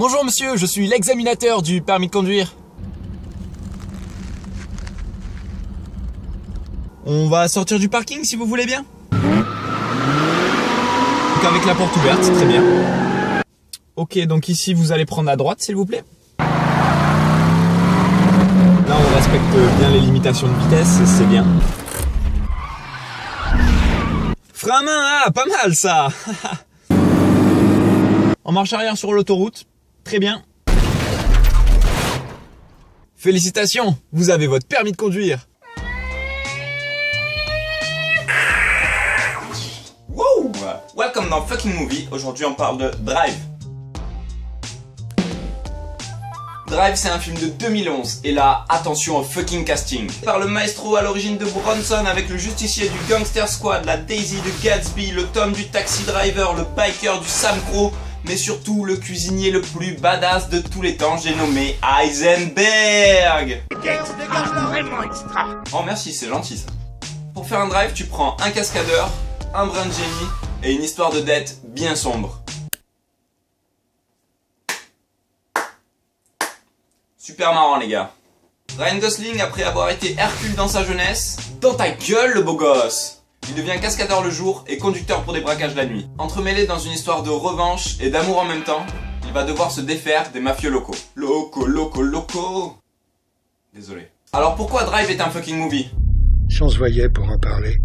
Bonjour monsieur, je suis l'examinateur du permis de conduire. On va sortir du parking si vous voulez bien. Donc avec la porte ouverte, très bien. Ok, donc ici vous allez prendre à droite s'il vous plaît. Là on respecte bien les limitations de vitesse, c'est bien. Frein à main, ah pas mal ça. En marche arrière sur l'autoroute, très bien. Félicitations, vous avez votre permis de conduire. Wow! Welcome dans Fucking Movie. Aujourd'hui on parle de Drive. Drive, c'est un film de 2011 et là, attention au fucking casting. Par le maestro à l'origine de Bronson avec le justicier du Gangster Squad, la Daisy de Gatsby, le Tom du Taxi Driver, le biker du Sam Crow, mais surtout le cuisinier le plus badass de tous les temps, j'ai nommé Heisenberg. Oh merci, c'est gentil ça. Pour faire un drive, tu prends un cascadeur, un brin de génie et une histoire de dette bien sombre. Super marrant les gars. Ryan Gosling, après avoir été Hercule dans sa jeunesse, dans ta gueule le beau gosse, il devient cascadeur le jour et conducteur pour des braquages la nuit. Entremêlé dans une histoire de revanche et d'amour en même temps, il va devoir se défaire des mafieux locaux. Loco. Désolé. Alors pourquoi Drive est un fucking movie? Chance voyait pour en parler.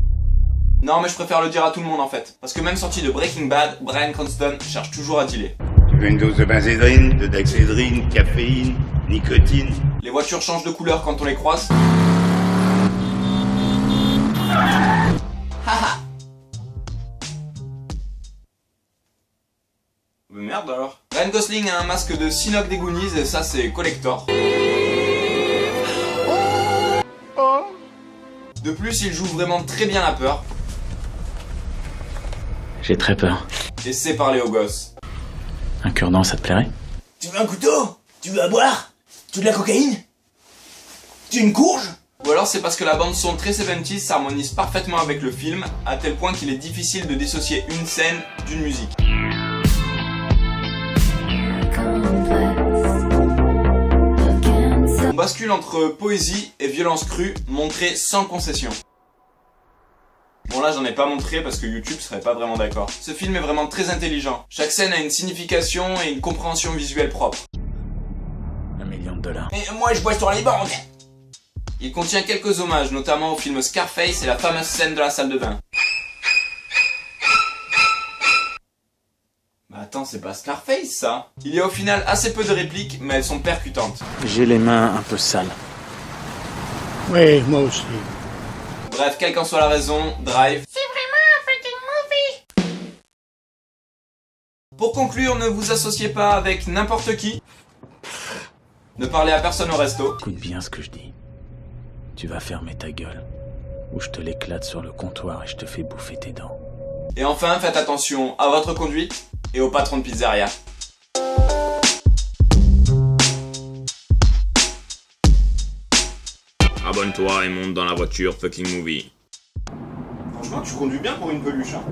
Non mais je préfère le dire à tout le monde en fait. Parce que même sorti de Breaking Bad, Bryan Cranston cherche toujours à dealer. Tu veux une dose de benzédrine, de dexédrine, caféine, nicotine? Les voitures changent de couleur quand on les croise. Haha. Mais merde alors. Ryan Gosling a un masque de Sinoc des Goonies et ça c'est collector. De plus, il joue vraiment très bien la peur. J'ai très peur. Et sait parler aux gosses. Un cure-dent, ça te plairait? Tu veux un couteau? Tu veux à boire? Tu veux de la cocaïne? Tu veux une courge? Ou alors c'est parce que la bande son très 70s s'harmonise parfaitement avec le film, à tel point qu'il est difficile de dissocier une scène d'une musique. On bascule entre poésie et violence crue, montrée sans concession. Bon là j'en ai pas montré parce que YouTube serait pas vraiment d'accord. Ce film est vraiment très intelligent. Chaque scène a une signification et une compréhension visuelle propre. $1 million. Et moi je bois sur les banques. Il contient quelques hommages, notamment au film Scarface et la fameuse scène de la salle de bain. Bah attends, c'est pas Scarface ça? Il y a au final assez peu de répliques, mais elles sont percutantes. J'ai les mains un peu sales. Oui, moi aussi. Bref, quelle qu'en soit la raison, Drive, C'est vraiment un fucking movie. Pour conclure, ne vous associez pas avec n'importe qui. Ne parlez à personne au resto. Écoute bien ce que je dis. Tu vas fermer ta gueule, ou je te l'éclate sur le comptoir et je te fais bouffer tes dents. Et enfin, faites attention à votre conduite et au patron de pizzeria. Abonne-toi et monte dans la voiture Fucking Movie. Franchement, tu conduis bien pour une peluche, hein.